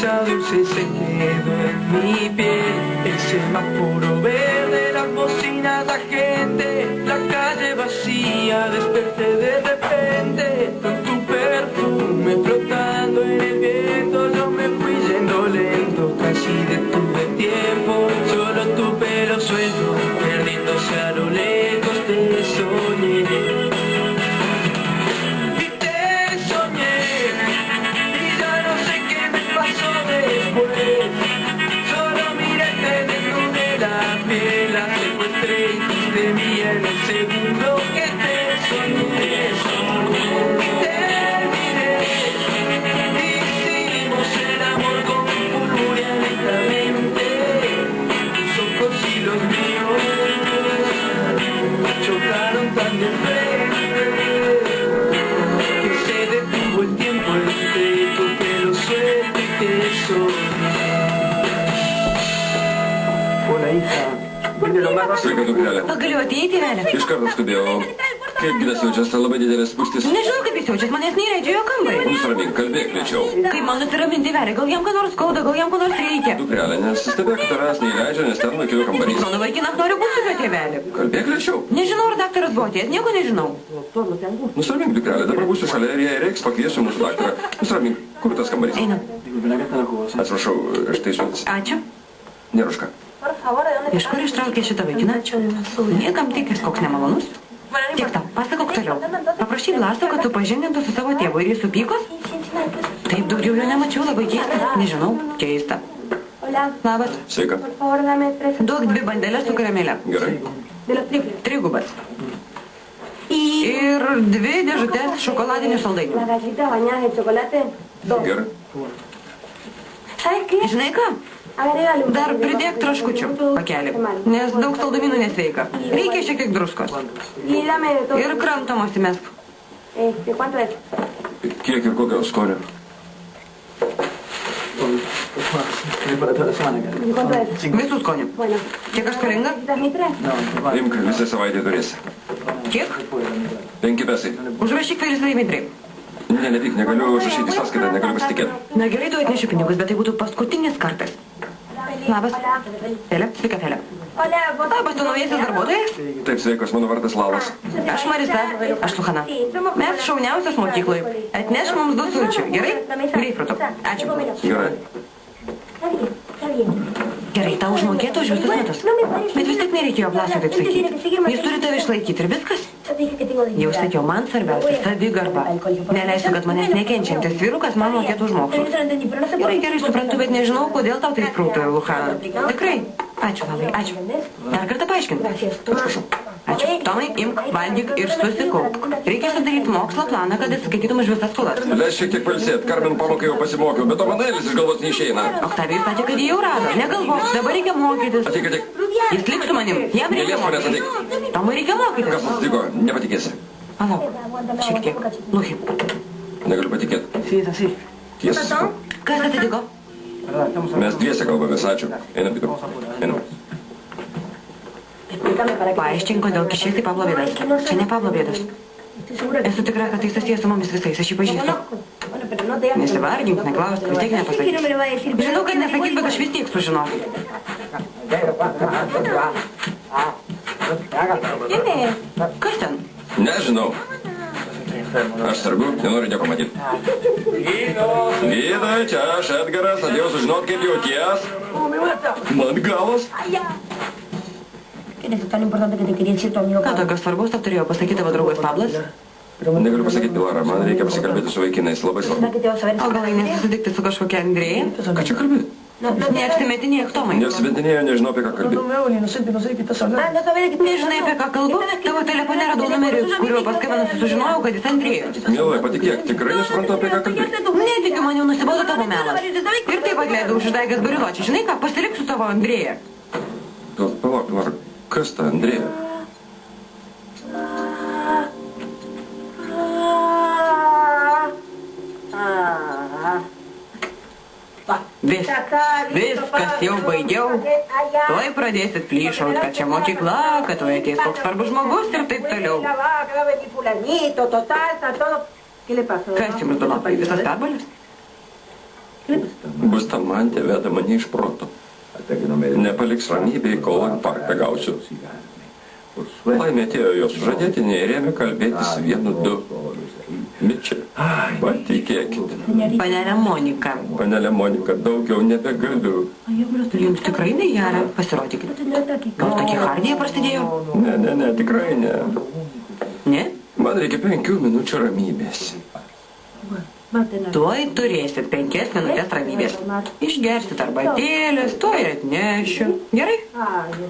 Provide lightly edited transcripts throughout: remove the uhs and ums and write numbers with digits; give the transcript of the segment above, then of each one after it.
brisa dulce se quedó en mi piel. El semáforo verde, las bocinas, la gente, la calle vacía. Desperté de repente con tu perfume flotando en el viento. Yo me fui yendo lento, casi detuve tiempo. Solo tu pelo suelto, perdiéndose a lo lejos, te soñé. De mí en el segundo que te soñé, terminé, hicimos el amor con furia lentamente, tus ojos y los míos chocaron tan de frente, que se detuvo el tiempo entre tu pelo suelto y te soñé. Hola, hija. Sveika, dukrelė. Galiu ateiti, Velė? Iš karto skubėjau. Kaip gydas jaučiasi, labai didelės spūstis. Nežinau, kaip jis jaučiasi, manęs neįleidžia jo kambarį. Nusiramink, kalbėk lėčiau. Kaip man nusiraminti, Velė, gal jam ką nors skauda, gal jam ko nors reikia. Dukrelė, nesistebėk, kad tavęs neįleidžia, nes ten vaikinų kambarys. Mano vaikinas nori būti su jo tėveliu. Kalbėk lėčiau. Nežinau, ar daktaras buvo atėjęs, nieko nežinau. Nusiramink, dukrelė, dabar būsiu šalia ir jei reiks, pakviesiu mūsų daktarą. Nusiramink, kur tas kambarys? Einam. Atsiprašau, štai šventas. Ačiū. Neruška. Iš kur ištraukė šitą vaikiną? Niekam tikis koks nemalonus. Tiek tau, pasakok toliau. Paprašyk Vlasto, kad supažindintų su savo tėvu ir jis supykos? Taip, daugiau jo nemačiau, labai keista. Nežinau, keista. Labas. Sveika. Duok 2 bandelės su karamele. Gerai. 3 Ir 2 dėžutės šokoladinių saldainių. Gerai. Žinai ką? Dar pridėk traškučių pakelį, nes daug saldumynų nesveika. Reikia šiek tiek druskos. Ir kramtamos įmesk. Kiek ir kokio skonio? Visų skonių. Kiek aš skolinga? Imk, visą savaitę turėsi. Kiek? 5 pesai. Užrašyk Felis Laimidrai. Ne, nepyk, negaliu užrašyti sąskaitą, negaliu pasitikėti. Na gerai, tu atnešiu pinigus, bet tai būtų paskutinis kartas. Labas. Felė, sveika Felė. Labas, tu naujasis darbuotojas? Taip, sveikas, mano vardas Lalas. Aš Marisa, aš Luhana. Mes šauniausios mokykloj. Atneš mums 2 sulčių, gerai? Greipfrutų. Ačiū. Gerai. Gerai, tau užmokėtų už visus metus. Bet vis tik nereikėjo Vlasui taip sakyti. Jis turi tave išlaikyti ir viskas. Jau sakiau, man svarbiausia savigarba. Neleisiu, kad manęs nekenčiantis vyrukas man mokėtų už mokslus. Gerai, suprantu, bet nežinau, kodėl tau tai sprūtų, Luhana. Tikrai. Ačiū, Lalai, ačiū. Dar kartą paaiškink. Atsiprašau. Ačiū. Tomai, imk, valgyk ir susikaupk. Reikia sudaryti mokslo planą, kad atskaitytum už visas skolas. Leis šiek tiek pailsėt, Karmen pamokai jau pasimokiau, bet o manėlis iš galvos neišeina. Oktavijus sakė, kad jį jau rado. Negalvok, dabar reikia mokytis. Ateik. Jis liks su manim, jam reikia Nelies manęs, mokytis. Tomai reikia mokytis. Kas atsitiko, nepatikėsi. Palauk, šiek tiek. Luhi. Negaliu patikėti. Tiesą sakau. Kas atsitiko? Mes dviese kalbamės, ačiū. Einam kitur. Einam. Paaiškink, kodėl kišiesi Pablo bėdas. Čia ne Pablo bėdas. Esu tikra, kad tai susijęs su mumis visais, aš jį pažįstu. Nesivargink, neklausk, vis tiek nepasakys. Žinau, kad nesakys, bet aš vis tiek sužinau. Kas ten? Nežinau. Aš sargu, nenoriu nieko matyti. Gydai, čia aš Edgaras, atėjau sužinot, kaip jauties. Man galas. Ką tokio svarbaus tau turėjo pasakyti tavo draugas Pablas? Negaliu pasakyti, Pilara, man reikia pasikalbėti su vaikinais, labai svarbu. O gal eini susitikti su kažkokia Andrėja? Ką čia kalbėti? Neapsimetinėk, Tomai. Neapsimetinėjau, nežinau, apie ką kalbėti. Nežinai, apie ką kalbu? Tavo telefone radau numerį, kuriuo paskambinus sužinojau, kad jis Andrėjus. Mielai, patikėk, tikrai nesuprantu, apie ką kalbėti. Netikiu, man jau nusibodo tavo melas. Ir taip atleidau už išdaigas bariločią. Žinai ką, pasilik su tavo Andrėja. Palauk, Pilara, kas ta Andrėja? Viskas jau baigiau. Tuoj pradėsit plyšaut, kad čia mokykla, kad tuoj ateis koks svarbus žmogus ir taip toliau. Kas jums, Donopai, visas perbalis? Bustamantė veda mane iš proto. Nepaliks ramybėj, kol infarktą gausiu. Laimė atėjo jos sužadėtinė ir ėmė kalbėtis 1-2. Mičia, patikėkit. Panelė Monika. Panelė Monika, daugiau nebegaliu. Jums tikrai negera, pasirodykit. Gal tokie hardija prasidėjo? Ne, tikrai ne. Ne? Man reikia 5 minučių ramybės. Tuoj turėsit 5 minutės ramybės. Išgersit arbatėlės, tuoj atnešiu. Gerai?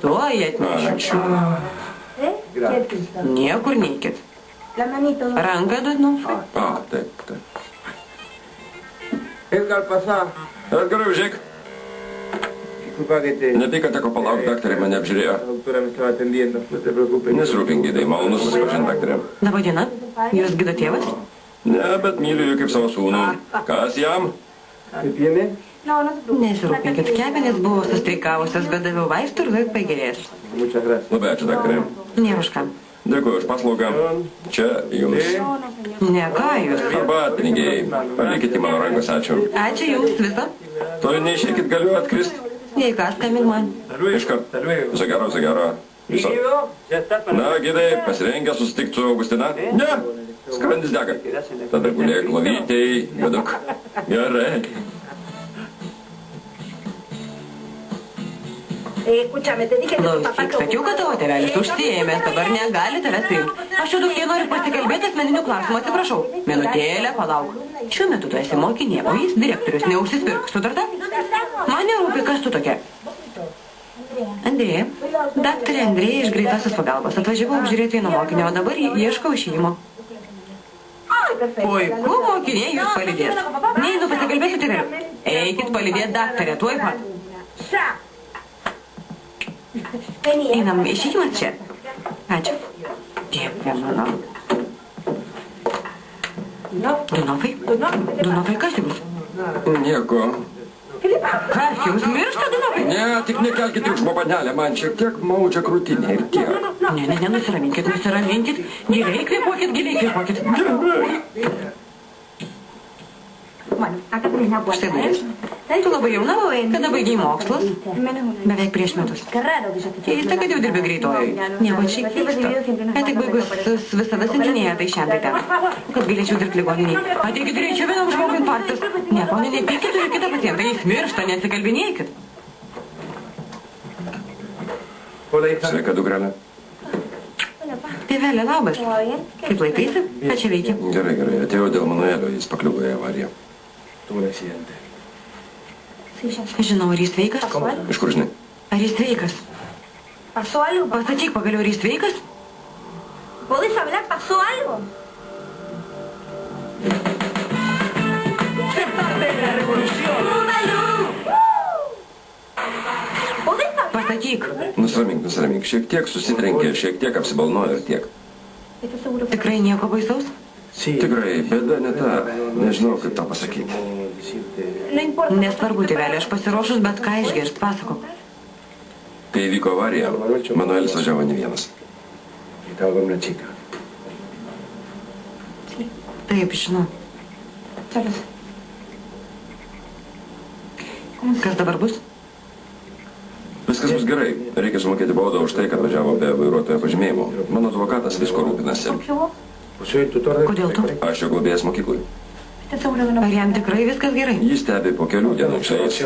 Tuoj atnešiu. Niekur neikit. Ranką duodnu. Taip. Edgar, užėk. Nepyk, kad teko palauk, daktarė mane apžiūrėjo. Nesirūpink, gydai, malonu susipažinti, daktarė. Labadiena, jūs gydo tėvas? Ne, bet myliu jų kaip savo sūnų. Kas jam? Nesirūpinkit, kepenės buvo sustrikavusios, bet daviau vaistų ir laik pagerės. Labai ačiū, daktarė. Nėra už ką. Dėkuoju už paslaugą. Čia jums. Ne ką jūs. Arbatpinigiai. Palikite mano rankos, ačiū. Ačiū jums viso. Toli neišėkit, galiu atkrist. Jei kas, skambink man. Iškart. Viso gero. Viso. Na, gydai, pasirengę susitikti su Augustina? Ne. Skrandis dega. Tada gulėk lovytei, gaduk. Gerai. Klausyk, sakiau, kad tavo tėvelis užsiėmęs, dabar negali tavęs priimti. Aš jau daugiau noriu pasikalbėti asmeninių klausimų, atsiprašau. Minutėlę, palauk. Šiuo metu tu esi mokinė, o jis direktorius, neužsispirk. Sutarta? Man nerūpi, kas tu tokia. Andrėja. Daktarė Andrėja iš greitosios pagalbos. Atvažiavau apžiūrėti vieno mokinio, o dabar ieškau išėjimo. Puiku, mokinė, jūs palydės. Neinu pasikalbėsiu tėveliu. Eikit palydėti daktarę, tuoj pat. Einam, išėjimas čia. Ačiū. Dieve mano. Dunovai, kas jums? Nieko. Kas jums miršta, Dunovai? Ne, tik nekelkit triukšmo, panelė, man šiek tiek maudžia krūtinė ir tiek. Ne, nusiraminkit. Giliai kvėpuokit. Štai durys. Tu labai jauna, kada baigiai mokslus? Beveik prieš metus. Keista, kad jau dirbi greitojoj. Nieko čia keista. Kai tik baigus visada siuntinėja tai šiandien ten. Kad galėčiau dirbti ligoniniai. Ateikit greičiau, vienam žmogui infarktas. Nieko, nepykit, turiu kitą pacientą. Jis miršta, nesikalbinėkit. Sveika, dukrelė. Tėvelė, labas. Kaip laikaisi? Ką čia veikia? Gerai. Atėjau dėl Manuelio, jis pakliuvo į avariją. Žinau, ar jis sveikas? Iš kur žinai? Ar jis sveikas? Pasakyk pagaliau, ar jis sveikas? Pasakyk. Nusiramink. Šiek tiek susitrenkė, šiek tiek apsibalnojo ir tiek. Tikrai nieko baisaus? Tikrai, bėda ne ta. Nežinau, kaip tą pasakyti. Nesvarbu, tėvelė, aš pasiruošus, bet ką išgirst, pasakok. Kai įvyko avarija, Manuelis važiavo ne vienas. Taip, žinau. Kas dabar bus? Viskas bus gerai. Reikia sumokėti baudą už tai, kad važiavo be vairuotojo pažymėjimo. Mano advokatas visko rūpinasi. Kodėl tu? Aš jo globėjas mokyklai. Ar jam tikrai viskas gerai? Jis stebi po kelių dienų išeis.